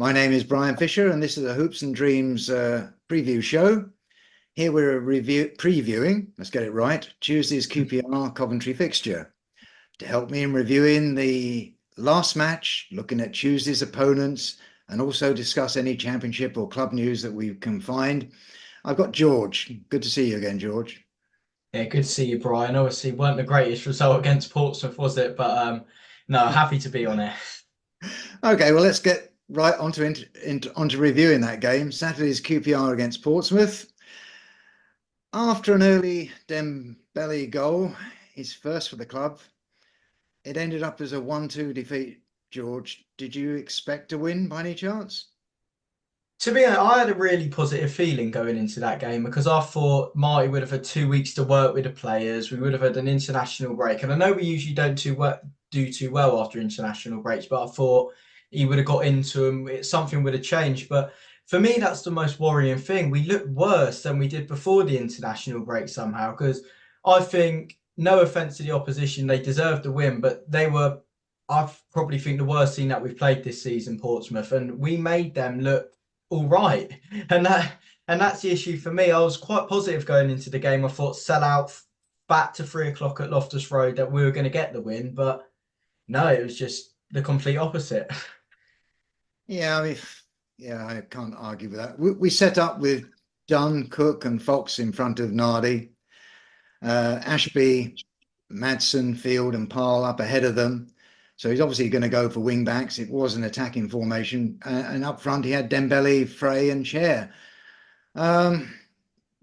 My name is Brian Fisher, and this is a Hoops and Dreams preview show. Here we're previewing, let's get it right, Tuesday's QPR Coventry fixture. To help me in reviewing the last match, looking at Tuesday's opponents, and also discuss any championship or club news that we can find, I've got George. Good to see you again, George. Yeah, good to see you, Brian. Obviously, weren't the greatest result against Portsmouth, was it? But no, happy to be on it. Okay, well, let's get right onto reviewing that game. Saturday's QPR against Portsmouth. After an early Dembele goal, his first for the club, it ended up as a 1-2 defeat. George, did you expect to win by any chance? To be honest, I had a really positive feeling going into that game because I thought Marty would have had 2 weeks to work with the players. We would have had an international break, and I know we usually don't do too well after international breaks, but I thought he would have got into them. Something would have changed, but for me, that's the most worrying thing. We looked worse than we did before the international break somehow, because I think, no offense to the opposition, they deserved the win, but they were, I probably think, the worst team that we've played this season, Portsmouth, and we made them look all right. And that's the issue for me. I was quite positive going into the game. I thought sell out back to 3 o'clock at Loftus Road that we were going to get the win, but no, it was just the complete opposite. Yeah, I can't argue with that. We set up with Dunn, Cook, and Fox in front of Nardi. Ashby, Madsen, Field, and Parle up ahead of them. So he's obviously going to go for wing backs. It was an attacking formation. And up front, he had Dembele, Frey, and Chair.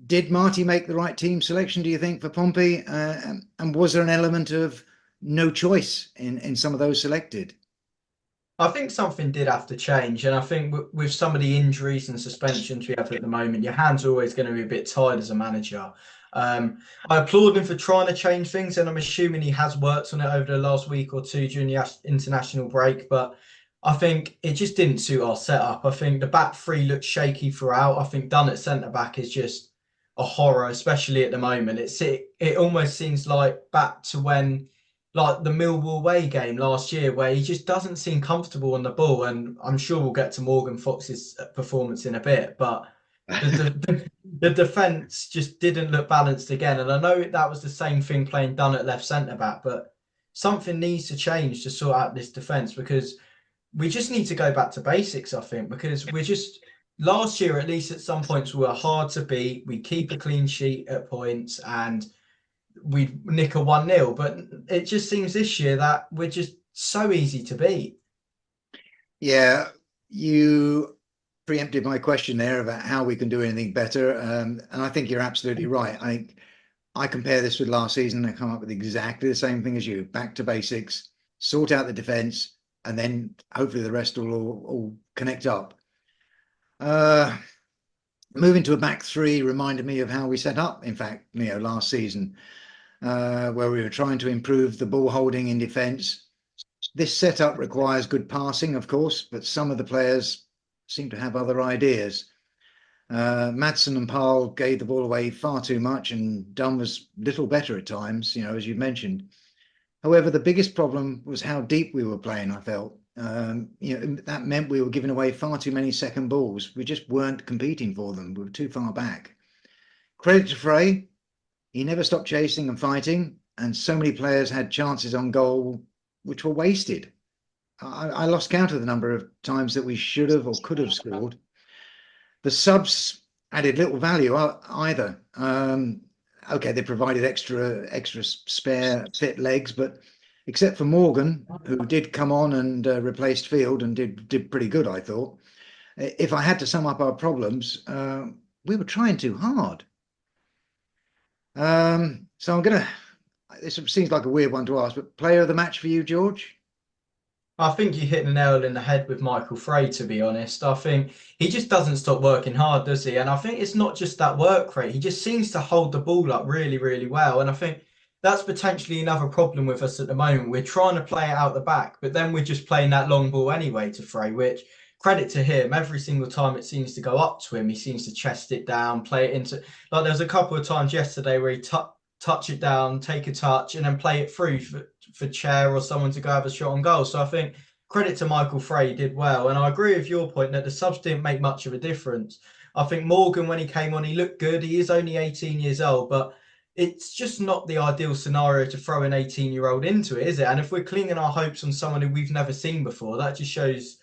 Did Marty make the right team selection, do you think, for Pompey? And was there an element of no choice in some of those selected? I think something did have to change, and I think with some of the injuries and suspensions we have at the moment, your hands are always going to be a bit tired as a manager. I applaud him for trying to change things, and I'm assuming he has worked on it over the last week or two during the international break, but I think it just didn't suit our setup. I think the back three looked shaky throughout. I think Dunn at centre-back is just a horror, especially at the moment. It almost seems like back to when, like the Millwall away game last year, where he just doesn't seem comfortable on the ball. And I'm sure we'll get to Morgan Fox's performance in a bit, but the defence just didn't look balanced again. And I know that was the same thing playing Dunn at left centre back, but something needs to change to sort out this defence, because we just need to go back to basics, I think, because we're just, last year, at least at some points, we were hard to beat. We keep a clean sheet at points and we nick a 1-0. But it just seems this year that we're just so easy to beat. Yeah, you preempted my question there about how we can do anything better. And I think you're absolutely right. I compare this with last season and come up with exactly the same thing as you. Back to basics, sort out the defence, and then hopefully the rest will all connect up. Moving to a back three reminded me of how we set up, in fact, last season, where we were trying to improve the ball holding in defence. This setup requires good passing, of course, but some of the players seem to have other ideas. Madsen and Parle gave the ball away far too much, and Dunn was little better at times, as you mentioned. However, the biggest problem was how deep we were playing, I felt. That meant we were giving away far too many second balls. We just weren't competing for them. We were too far back. Credit to Frey. He never stopped chasing and fighting, and so many players had chances on goal which were wasted. I lost count of the number of times that we should have or could have scored. The subs added little value either. Okay, they provided extra spare fit legs, but except for Morgan, who did come on and replaced Field and did pretty good, I thought. If I had to sum up our problems, we were trying too hard. So this seems like a weird one to ask, but player of the match for you, George? I think you hit the nail in the head with Michael Frey, to be honest. I think he just doesn't stop working hard, does he? And I think it's not just that work rate. He just seems to hold the ball up really, really well. And I think that's potentially another problem with us at the moment. We're trying to play it out the back, but then we're just playing that long ball anyway to Frey, which, credit to him, every single time it seems to go up to him, he seems to chest it down, play it into, like there was a couple of times yesterday where he touch it down, take a touch, and then play it through for Chair or someone to go have a shot on goal. So I think credit to Michael Frey, he did well. And I agree with your point that the subs didn't make much of a difference. I think Morgan, when he came on, he looked good. He is only 18 years old, but it's just not the ideal scenario to throw an 18-year-old into it, is it? And if we're clinging our hopes on someone who we've never seen before, that just shows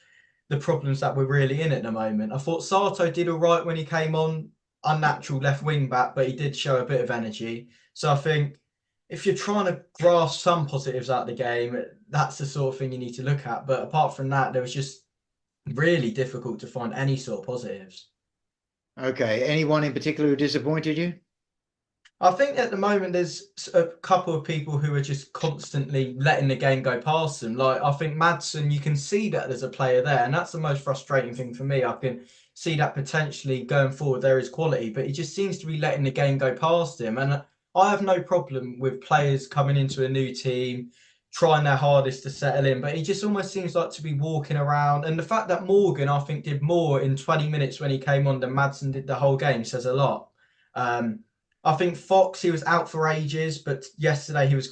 the problems that we're really in at the moment. I thought Sato did all right when he came on, unnatural left wing back, but he did show a bit of energy. So I think if you're trying to grasp some positives out of the game, that's the sort of thing you need to look at. But apart from that, there was just really difficult to find any sort of positives. Okay. Anyone in particular who disappointed you? I think at the moment there's a couple of people who are just constantly letting the game go past them. Like I think Madsen, you can see that there's a player there, and that's the most frustrating thing for me. I can see that potentially going forward there is quality, but he just seems to be letting the game go past him. And I have no problem with players coming into a new team, trying their hardest to settle in, but he just almost seems like to be walking around. And the fact that Morgan, I think, did more in 20 minutes when he came on than Madsen did the whole game says a lot. I think Fox, he was out for ages, but yesterday he was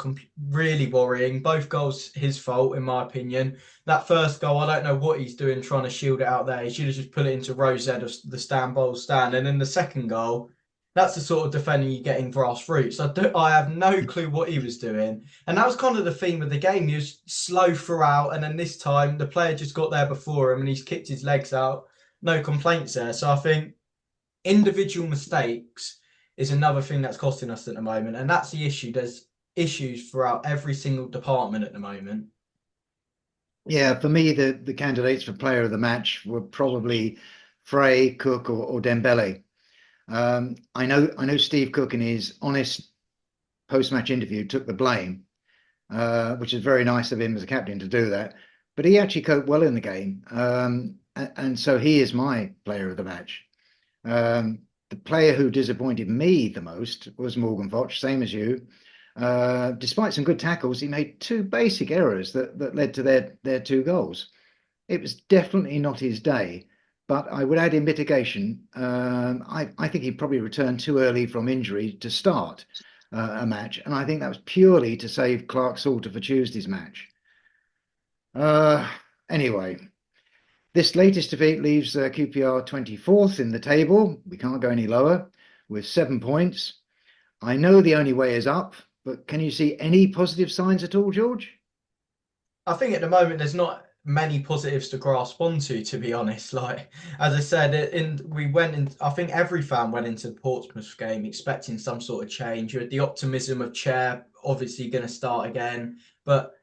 really worrying. Both goals his fault, in my opinion. That first goal, I don't know what he's doing trying to shield it out there. He should have just put it into row Z of the stand bowl stand. And then the second goal, that's the sort of defending you get in grassroots. I have no clue what he was doing. And that was kind of the theme of the game. He was slow throughout. And then this time, the player just got there before him and he's kicked his legs out. No complaints there. So I think individual mistakes is another thing that's costing us at the moment, and that's the issue. There's issues throughout every single department at the moment. Yeah, for me, the candidates for player of the match were probably Frey, Cook, or Dembele. I know Steve Cook in his honest post-match interview took the blame, which is very nice of him as a captain to do that. But he actually coped well in the game, and so he is my player of the match. The player who disappointed me the most was Morgan Foch, same as you. Despite some good tackles, he made two basic errors that led to their two goals. It was definitely not his day, but I would add in mitigation. I think he probably returned too early from injury to start a match, and I think that was purely to save Clark Salter for Tuesday's match. Anyway, this latest defeat leaves QPR 24th in the table. We can't go any lower with 7 points. I know the only way is up, but can you see any positive signs at all, George? I think at the moment there's not many positives to grasp onto, to be honest. Like as I said, I think every fan went into the Portsmouth game expecting some sort of change. You had the optimism of Chair obviously going to start again, but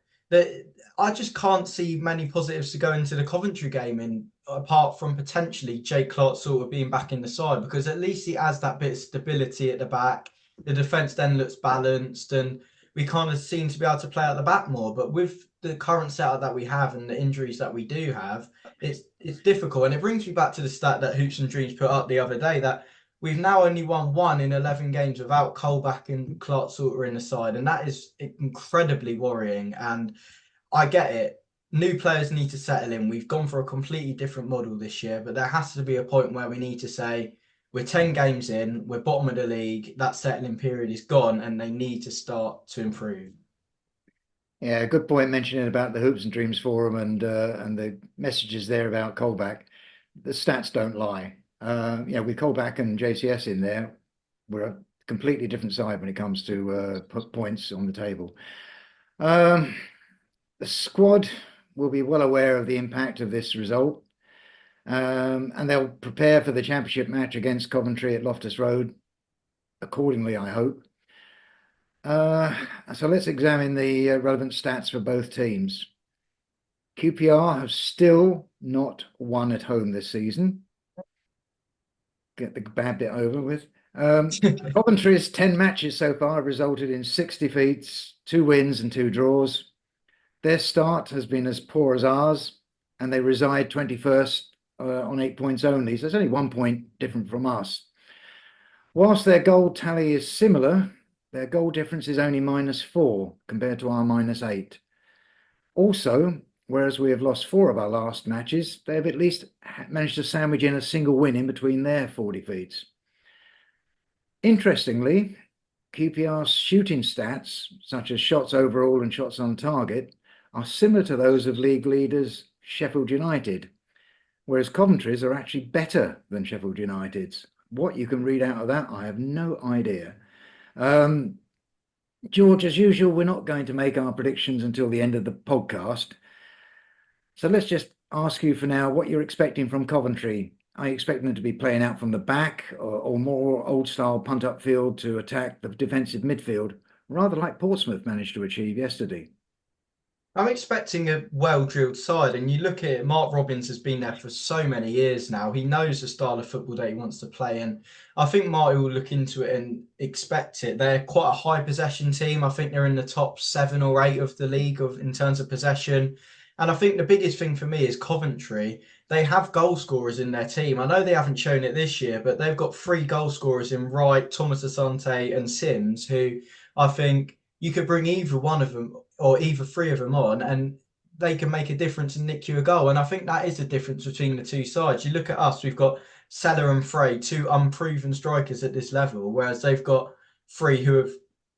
I just can't see many positives to go into the Coventry game in apart from potentially Jake Clark sort of being back in the side, because at least he has that bit of stability at the back. The defence then looks balanced and we kind of seem to be able to play at the back more. But with the current setup that we have and the injuries that we do have, it's difficult. And it brings me back to the stat that Hoops and Dreams put up the other day that we've now only won 1 in 11 games without Colback and Clark Salter in the side. And that is incredibly worrying. And I get it. New players need to settle in. We've gone for a completely different model this year, but there has to be a point where we need to say, we're 10 games in, we're bottom of the league, that settling period is gone, and they need to start to improve. Yeah, good point mentioning about the Hoops and Dreams forum and the messages there about Colback. The stats don't lie. With Colback and JCS in there, we're a completely different side when it comes to put points on the table. The squad will be well aware of the impact of this result, and they'll prepare for the championship match against Coventry at Loftus Road accordingly, I hope. So let's examine the relevant stats for both teams. QPR have still not won at home this season. Get the bad bit over with. Coventry's 10 matches so far have resulted in 6 defeats, 2 wins and 2 draws. Their start has been as poor as ours, and they reside 21st on 8 points only. So it's only 1 point different from us. Whilst their goal tally is similar, their goal difference is only -4 compared to our -8. Also, whereas we have lost 4 of our last matches, they have at least managed to sandwich in a single win in between their 4 defeats. Interestingly, QPR's shooting stats, such as shots overall and shots on target, are similar to those of league leaders Sheffield United, whereas Coventry's are actually better than Sheffield United's. What you can read out of that, I have no idea. George, as usual, we're not going to make our predictions until the end of the podcast. So let's just ask you for now what you're expecting from Coventry. Are you expecting them to be playing out from the back or more old-style punt-up field to attack the defensive midfield, rather like Portsmouth managed to achieve yesterday? I'm expecting a well-drilled side, and you look at it, Mark Robins has been there for so many years now. He knows the style of football that he wants to play, and I think Marty will look into it and expect it. They're quite a high possession team. I think they're in the top 7 or 8 of the league in terms of possession. And I think the biggest thing for me is Coventry. They have goal scorers in their team. I know they haven't shown it this year, but they've got 3 goal scorers in Wright, Thomas Asante, and Sims, who I think you could bring either one of them or either 3 of them on, and they can make a difference and nick you a goal. And I think that is the difference between the 2 sides. You look at us, we've got Seller and Frey, 2 unproven strikers at this level, whereas they've got 3 who have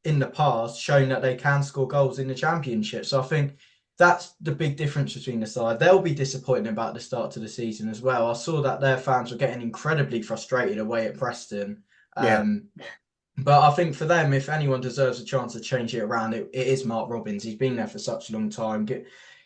in the past shown that they can score goals in the Championship. So I think that's the big difference between the side. They'll be disappointed about the start to the season as well. I saw that their fans were getting incredibly frustrated away at Preston. Yeah. But I think for them, if anyone deserves a chance to change it around, it is Mark Robins. He's been there for such a long time,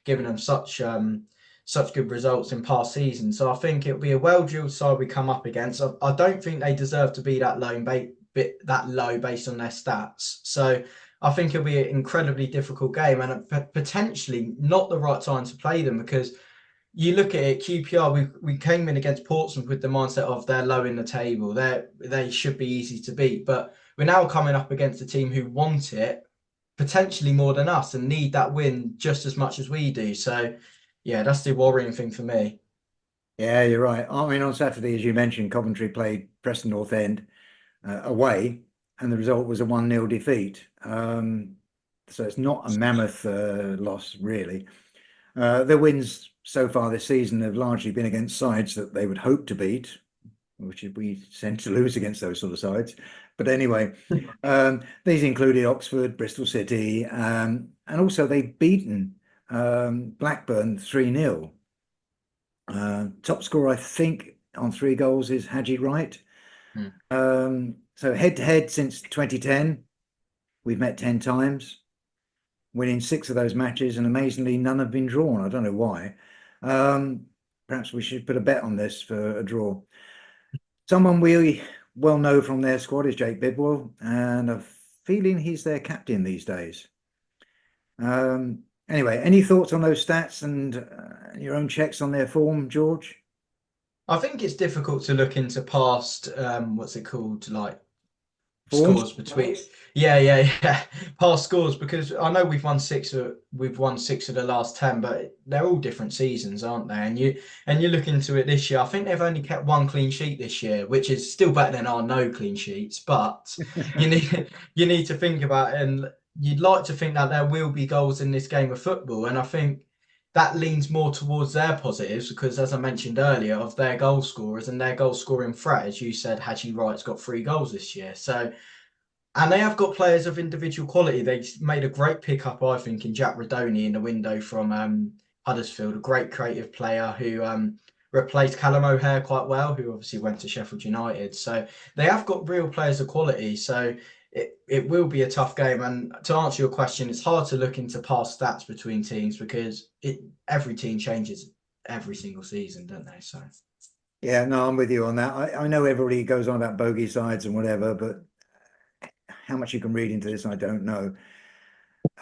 giving them such good results in past seasons. So I think it'll be a well-drilled side we come up against. I don't think they deserve to be that low based on their stats. So I think it'll be an incredibly difficult game and potentially not the right time to play them, because you look at it, QPR, we came in against Portsmouth with the mindset of they're low in the table. They should be easy to beat. But we're now coming up against a team who want it potentially more than us and need that win just as much as we do. So, yeah, that's the worrying thing for me. Yeah, you're right. I mean, on Saturday, as you mentioned, Coventry played Preston North End away, and the result was a 1-0 defeat. So it's not a mammoth loss, really. Their wins so far this season have largely been against sides that they would hope to beat, which we tend to lose against those sort of sides. But anyway, these included Oxford, Bristol City, and also they've beaten Blackburn 3-0. Top scorer, I think, on 3 goals is Haji Wright. So head-to-head since 2010, we've met 10 times, winning 6 of those matches, and amazingly, none have been drawn. I don't know why. Perhaps we should put a bet on this for a draw. Someone we well know from their squad is Jake Bidwell, and a feeling he's their captain these days. Anyway, any thoughts on those stats and your own checks on their form, George? I think it's difficult to look into past, what's it called, like Forms? scores between past scores, because I know we've won 6 of the last 10, but they're all different seasons, aren't they? And you look into it this year, I think they've only kept 1 clean sheet this year, which is still better than our no clean sheets, but you need to think about it, and you'd like to think that there will be goals in this game of football, and I think that leans more towards their positives, because as I mentioned earlier, of their goal scorers and their goal scoring threat, as you said, Haji Wright's got 3 goals this year. So, and they have got players of individual quality. They made a great pickup, I think, in Jack Rodoni in the window from Huddersfield, a great creative player who replaced Callum O'Hare quite well, who obviously went to Sheffield United. So they have got real players of quality. So it will be a tough game. And to answer your question, it's hard to look into past stats between teams, because every team changes every single season, don't they? So yeah, no, I'm with you on that. I know everybody goes on about bogey sides and whatever, but how much you can read into this, I don't know.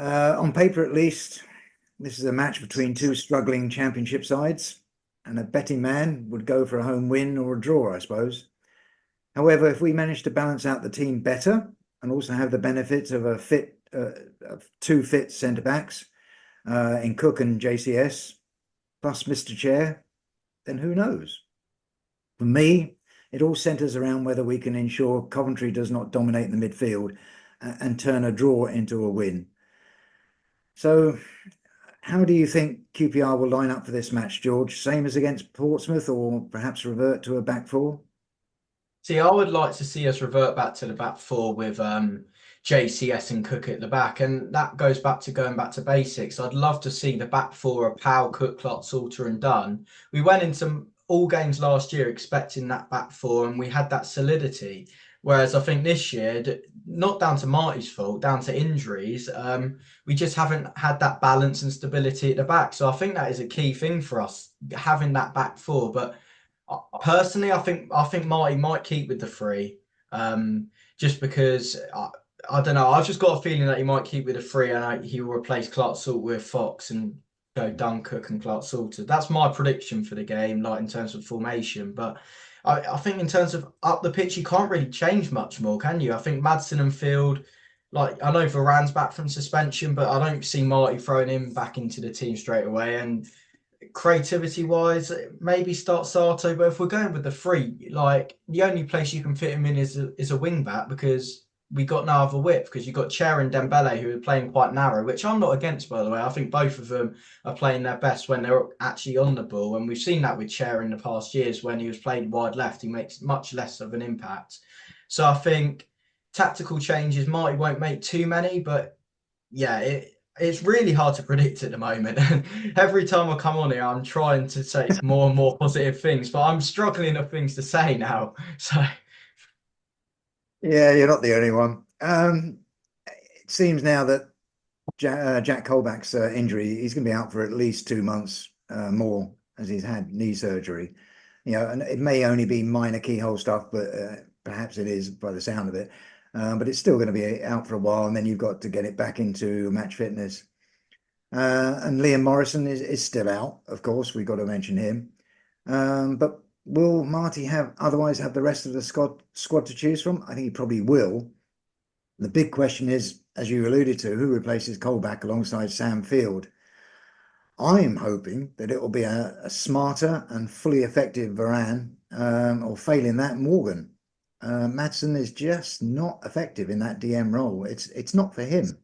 On paper, at least, this is a match between 2 struggling Championship sides, and a betting man would go for a home win or a draw, I suppose. However, if we manage to balance out the team better and also have the benefits of of 2 fit centre backs in Cook and JCS, plus Mr. Chair, then who knows? For me, it all centres around whether we can ensure Coventry does not dominate the midfield and turn a draw into a win. So how do you think QPR will line up for this match, George? Same as against Portsmouth, or perhaps revert to a back 4? see, I would like to see us revert back to the back 4 with JCS and Cook at the back, and that goes back to going back to basics. I'd love to see the back four of Powell, Cook, Clark, Salter, and Dunn. We went into all games last year expecting that back four, and we had that solidity. Whereas I think this year, not down to Marty's fault, down to injuries, we just haven't had that balance and stability at the back. So I think that is a key thing for us, having that back four. But personally, I think Marty might keep with the three, just because I don't know. I've just got a feeling that he might keep with the three, and he will replace Clark Salter with Fox and go Dunn, Cook, and Clark Salter. That's my prediction for the game, like in terms of formation. But I think in terms of up the pitch, you can't really change much more, can you? I think Maddison and Field, like I know Varane's back from suspension, but I don't see Marty throwing him back into the team straight away. And creativity wise, maybe start Sato. But if we're going with the three, like the only place you can fit him in is a wing back, because we got no other width, because you've got Cher and Dembele who are playing quite narrow, which I'm not against, by the way. I think both of them are playing their best when they're actually on the ball, and we've seen that with Cher in the past years. When he was played wide left, he makes much less of an impact. So I think tactical changes, Marty won't make too many, but yeah, it's really hard to predict at the moment. Every time I come on here, I'm trying to say more and more positive things, but I'm struggling of things to say now. So Yeah, you're not the only one. It seems now that Jack Colback's injury, he's going to be out for at least 2 months more, as he's had knee surgery. And it may only be minor keyhole stuff, but perhaps it is by the sound of it. But it's still going to be out for a while, and then you've got to get it back into match fitness. And Liam Morrison is still out, of course. We've got to mention him. But will Marty otherwise have the rest of the squad to choose from? I think he probably will. The big question is, as you alluded to, who replaces Colback alongside Sam Field? I'm hoping that it will be a smarter and fully effective Varane, or failing that, Morgan. Maddison is just not effective in that DM role. It's not for him.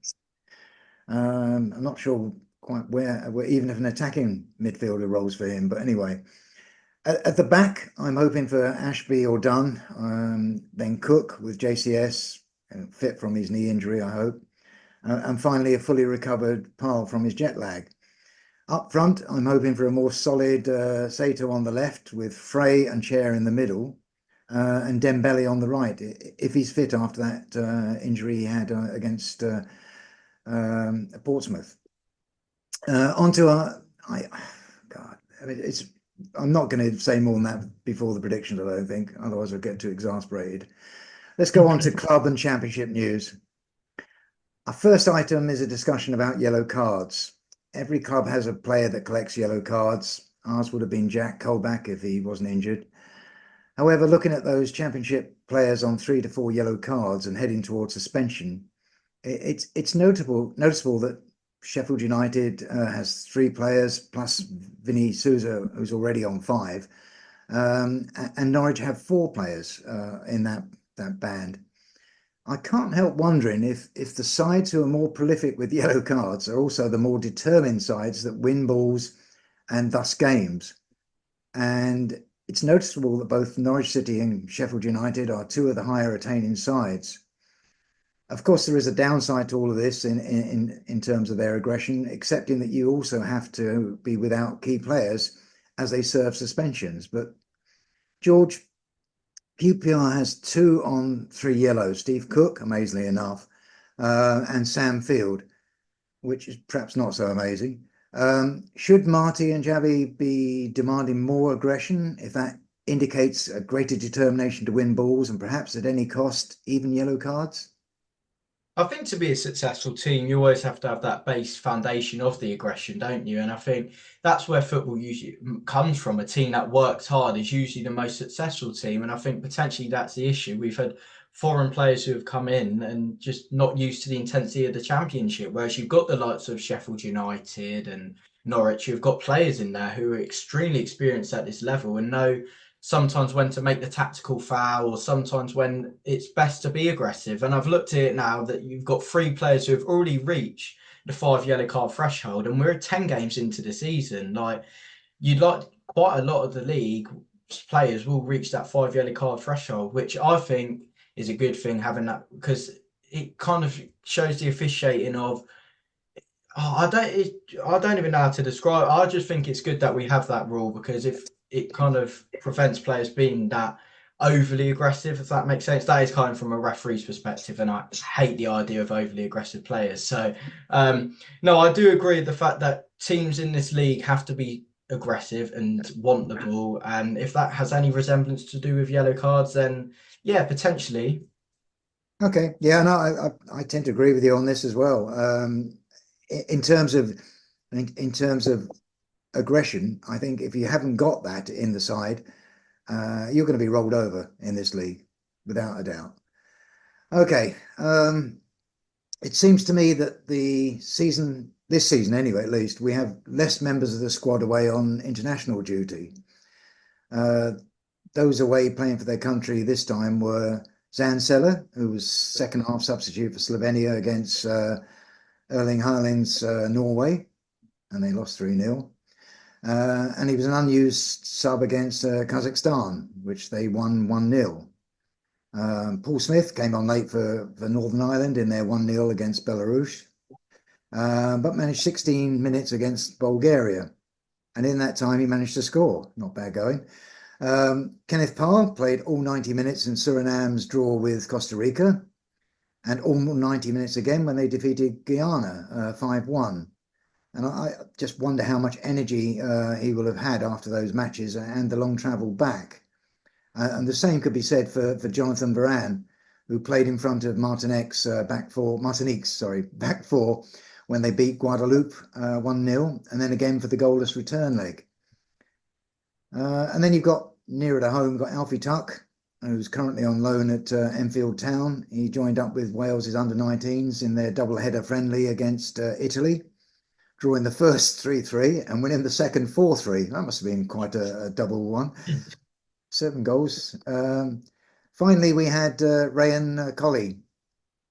I'm not sure quite where even if an attacking midfielder roles for him. But anyway, at the back, I'm hoping for Ashby or Dunn, then Cook with JCS, fit from his knee injury, I hope. And finally, a fully recovered Powell from his jet lag. Up front, I'm hoping for a more solid Sato on the left with Frey and Chair in the middle, and Dembele on the right, if he's fit after that injury he had against Portsmouth. Onto our, God, I mean, I'm not going to say more than that before the predictions, I don't think, otherwise I'll get too exasperated. Let's go on to club and championship news. Our first item is a discussion about yellow cards. Every club has a player that collects yellow cards. Ours would have been Jack Colback if he wasn't injured. However, looking at those championship players on 3 to 4 yellow cards and heading towards suspension, it's noticeable that Sheffield United has 3 players plus Vinny Souza, who's already on 5, and Norwich have 4 players in that band. I can't help wondering if the sides who are more prolific with yellow cards are also the more determined sides that win balls and thus games. And it's noticeable that both Norwich City and Sheffield United are 2 of the higher attaining sides. Of course, there is a downside to all of this in terms of their aggression, excepting that you also have to be without key players as they serve suspensions. But George, QPR has 2 on 3 yellows, Steve Cook, amazingly enough, and Sam Field, which is perhaps not so amazing. Should Marty and Javi be demanding more aggression if that indicates a greater determination to win balls and perhaps at any cost, even yellow cards? I think to be a successful team, you always have to have that base foundation of the aggression, don't you? And I think that's where football usually comes from. A team that works hard is usually the most successful team. And I think potentially that's the issue. We've had foreign players who have come in and just not used to the intensity of the championship, whereas you've got the likes of Sheffield United and Norwich, you've got players in there who are extremely experienced at this level and know sometimes when to make the tactical foul or sometimes when it's best to be aggressive. And I've looked at it now that you've got 3 players who have already reached the 5 yellow card threshold, and we're 10 games into the season. Like, you'd like quite a lot of the league players will reach that 5 yellow card threshold, which I think is a good thing, having that, because it kind of shows the officiating of. I don't even know how to describe it. I just think it's good that we have that rule, because if it kind of prevents players being that overly aggressive, if that makes sense. That is kind of from a referee's perspective, and I hate the idea of overly aggressive players. So, no, I do agree with the fact that teams in this league have to be aggressive and want the ball. And if that has any resemblance to do with yellow cards, then yeah, potentially. Okay, yeah, no, I tend to agree with you on this as well. In terms of in terms of aggression, I think if you haven't got that in the side, you're going to be rolled over in this league, without a doubt. Okay, it seems to me that this season anyway, at least, we have less members of the squad away on international duty. Those away playing for their country this time were Zanseller, who was second half substitute for Slovenia against Erling Haaland's Norway, and they lost 3-0. And he was an unused sub against Kazakhstan, which they won 1-0. Paul Smith came on late for Northern Ireland in their 1-0 against Belarus, but managed 16 minutes against Bulgaria. And in that time, he managed to score. Not bad going. Kenneth Parr played all 90 minutes in Suriname's draw with Costa Rica, and all 90 minutes again when they defeated Guyana 5-1. And I just wonder how much energy he will have had after those matches and the long travel back. And the same could be said for Jonathan Varane, who played in front of Martinique's back four when they beat Guadeloupe 1-0, and then again for the goalless return leg. And then you've got nearer to home, you've got Alfie Tuck, who's currently on loan at Enfield Town. He joined up with Wales's under-19s in their double-header friendly against Italy, drawing the first 3-3 and winning the second 4-3. That must have been quite a double one. 7 goals. Finally, we had Rayan Colley,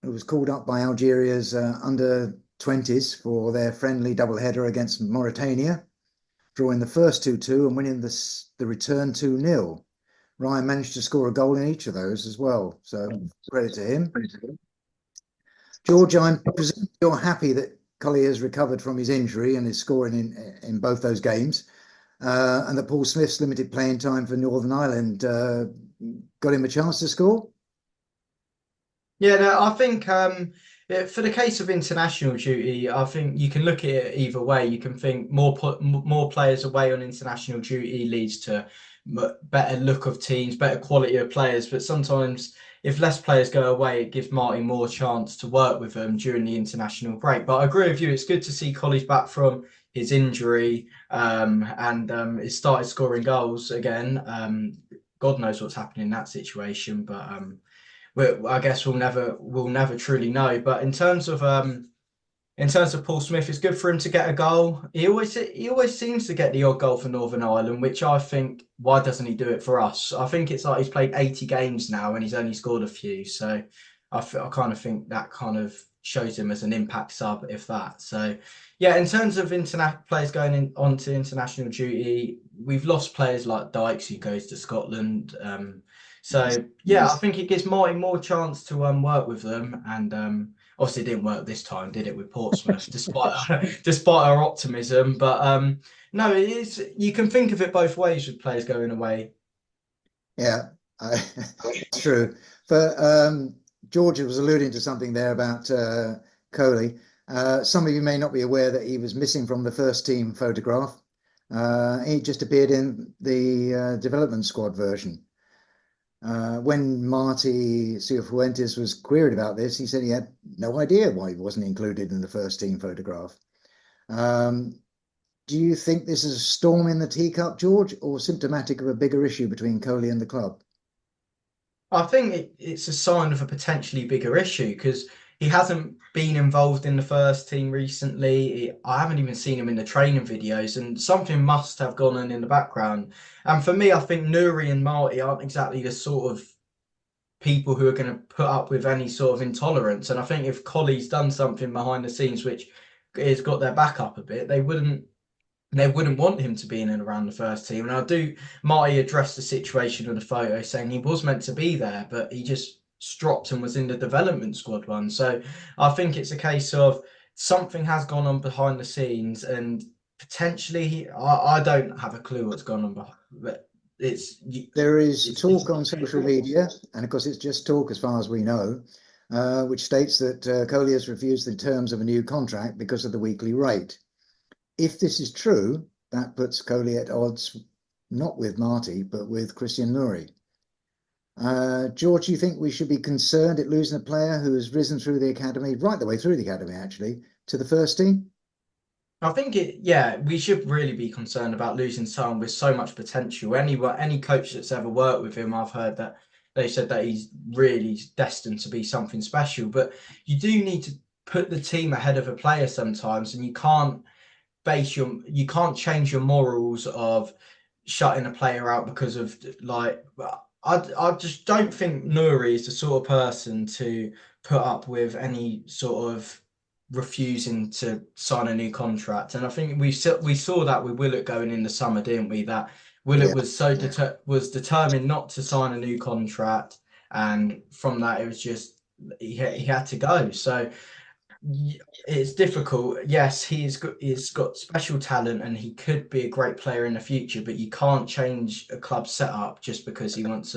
who was called up by Algeria's under-20s for their friendly double-header against Mauritania, drawing the first 2-2 and winning the return 2-0. Ryan managed to score a goal in each of those as well, so credit to him. George, I'm presuming you're happy that Colley has recovered from his injury and is scoring in both those games, and that Paul Smith's limited playing time for Northern Ireland got him a chance to score? Yeah, no, I think for the case of international duty, I think you can look at it either way. You can think more players away on international duty leads to better look of teams, better quality of players. But sometimes if less players go away, it gives Marty more chance to work with them during the international break. But I agree with you. It's good to see Colley's back from his injury and he started scoring goals again. God knows what's happening in that situation, but I guess we'll never truly know. But in terms of Paul Smith, it's good for him to get a goal. He always seems to get the odd goal for Northern Ireland, which I think, why doesn't he do it for us? I think it's like he's played 80 games now and he's only scored a few. So I kind of think that kind of shows him as an impact sub, if that. So yeah, in terms of players going onto international duty, we've lost players like Dykes, who goes to Scotland. So yeah, I think it gives Marty more chance to work with them, and obviously it didn't work this time, did it, with Portsmouth, despite our optimism. But no, it is. You can think of it both ways with players going away. Yeah, it's true. But George was alluding to something there about Coley. Some of you may not be aware that he was missing from the first team photograph. He just appeared in the development squad version. When Marty Cifuentes was queried about this, he said he had no idea why he wasn't included in the first team photograph. Do you think this is a storm in the teacup, George, or symptomatic of a bigger issue between Coley and the club? I think it's a sign of a potentially bigger issue, because he hasn't been involved in the first team recently. I haven't even seen him in the training videos, and something must have gone on in the background. And for me, I think Nuri and Marty aren't exactly the sort of people who are going to put up with any sort of intolerance. And I think if Colley's done something behind the scenes which has got their back up a bit, they wouldn't want him to be in and around the first team. And Marty addressed the situation of the photo, saying he was meant to be there, but he just dropped and was in the development squad one. So I think it's a case of something has gone on behind the scenes, and potentially I don't have a clue what's gone on behind, but There is it's talk on social media, and of course it's just talk as far as we know, which states that Coley has refused the terms of a new contract because of the weekly rate. If this is true, that puts Coley at odds not with Marty, but with Christian Nuri. George, do you think we should be concerned at losing a player who has risen through the academy, right the way through the academy, actually, to the first team? I think we should really be concerned about losing someone with so much potential. Any coach that's ever worked with him, I've heard that they said that he's really destined to be something special. But you do need to put the team ahead of a player sometimes, and you can't change your morals of shutting a player out because of like. I just don't think Nouri is the sort of person to put up with any sort of refusing to sign a new contract. And I think we saw that with Willett going in the summer, didn't we? That Willett Yeah. was determined not to sign a new contract, and from that it was just he had to go. So it's difficult. Yes, he's got special talent and he could be a great player in the future, but you can't change a club setup just because he wants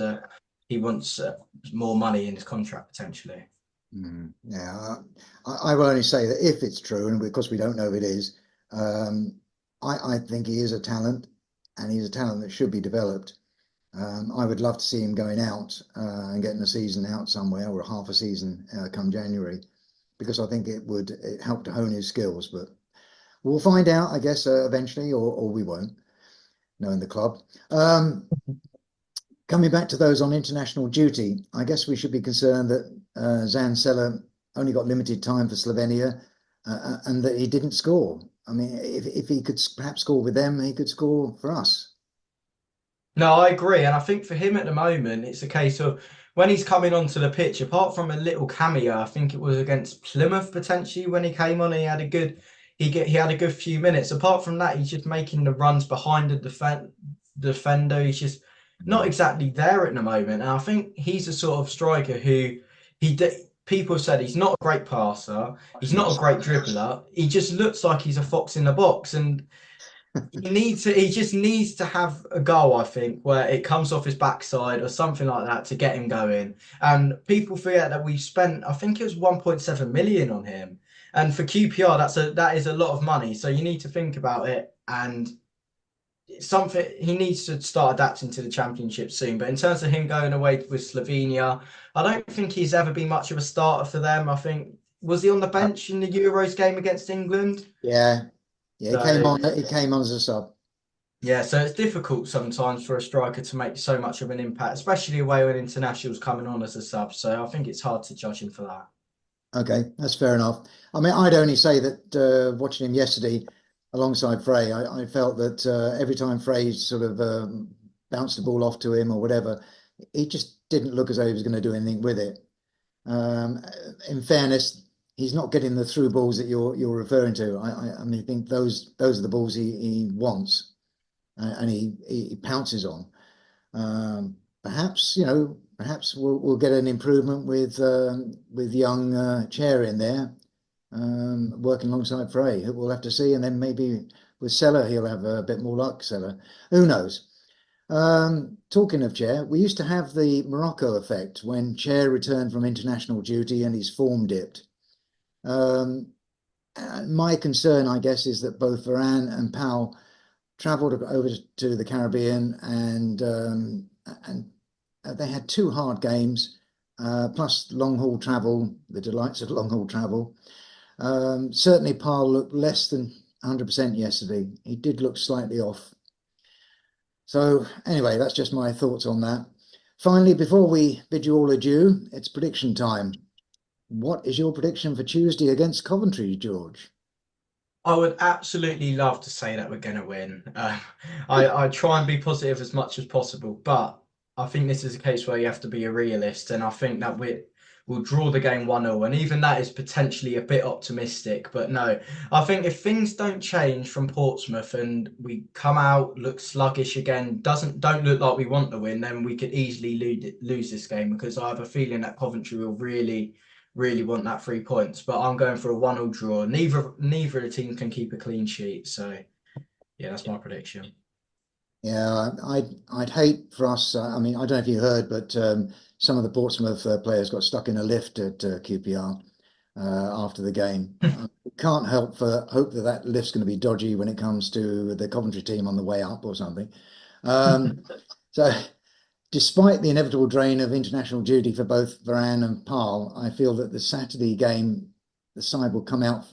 more money in his contract potentially. Yeah, I will only say that if it's true, and because we don't know if it is, I think he is a talent, and he's a talent that should be developed. I would love to see him going out and getting a season out somewhere, or half a season come January, because I think it would help to hone his skills. But we'll find out, I guess, eventually, or we won't, knowing the club. Coming back to those on international duty, I guess we should be concerned that Zan Seller only got limited time for Slovenia and that he didn't score. I mean, if he could perhaps score with them, he could score for us. No, I agree. And I think for him at the moment, it's a case of when he's coming onto the pitch, apart from a little cameo, I think it was against Plymouth potentially when he came on and he had a good few minutes. Apart from that, he's just making the runs behind the defender. He's just not exactly there at the moment. And I think he's a sort of striker who people said he's not a great passer, he's not a great dribbler. He just looks like he's a fox in the box. And he just needs to have a goal, I think, where it comes off his backside or something like that to get him going. And people forget that we've spent, I think it was 1.7 million on him. And for QPR, that is a lot of money. So you need to think about it, and something he needs to start adapting to the championship soon. But in terms of him going away with Slovenia, I don't think he's ever been much of a starter for them. I think, was he on the bench in the Euros game against England? Yeah, yeah, So, he came on as a sub. yeah, so it's difficult sometimes for a striker to make so much of an impact, especially away when internationals coming on as a sub. So I think it's hard to judge him for that. Okay, that's fair enough. I mean, I'd only say that watching him yesterday alongside Frey, I felt that every time Frey sort of bounced the ball off to him or whatever, he just didn't look as though he was going to do anything with it. In fairness, he's not getting the through balls that you're referring to. I mean, I think those are the balls he wants and he pounces on. Perhaps we'll get an improvement with young Chair in there, working alongside Frey. We'll have to see, and then maybe with Seller he'll have a bit more luck. Seller, who knows? Talking of Chair, we used to have the Morocco effect when Chair returned from international duty and his form dipped. My concern, I guess, is that both Varane and Powell travelled over to the Caribbean and they had two hard games, plus long haul travel, the delights of long haul travel. Certainly, Powell looked less than 100% yesterday. He did look slightly off. So anyway, that's just my thoughts on that. Finally, before we bid you all adieu, it's prediction time. What is your prediction for Tuesday against Coventry, George? I would absolutely love to say that we're going to win. I try and be positive as much as possible, but I think this is a case where you have to be a realist, and I think that we'll draw the game 1-0, and even that is potentially a bit optimistic. But no, I think if things don't change from Portsmouth and we come out, look sluggish again, don't look like we want to win, then we could easily lose this game, because I have a feeling that Coventry will really want that 3 points. But I'm going for a 1-0 draw. Neither of the teams can keep a clean sheet, so yeah, that's my prediction. Yeah, I'd hate for us. I mean, I don't know if you heard, but some of the Portsmouth players got stuck in a lift at QPR after the game. Can't help but hope that that lift's going to be dodgy when it comes to the Coventry team on the way up or something. So, despite the inevitable drain of international duty for both Varane and Parle, I feel that the Saturday game, the side will come out,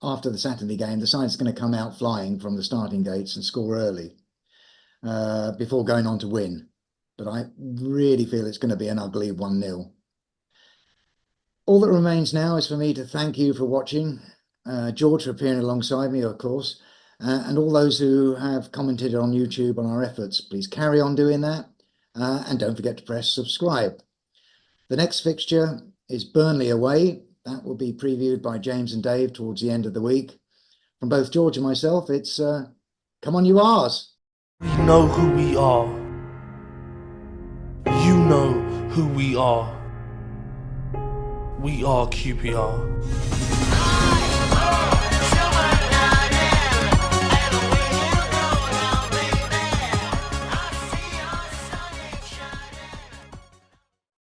after the Saturday game, the side's going to come out flying from the starting gates and score early before going on to win. But I really feel it's going to be an ugly 1-0. All that remains now is for me to thank you for watching, George for appearing alongside me, of course, and all those who have commented on YouTube on our efforts. Please carry on doing that, and don't forget to press subscribe. The next fixture is Burnley away. That will be previewed by James and Dave towards the end of the week. From both George and myself, it's come on, you R's. We know who we are. You know who we are. We are QPR.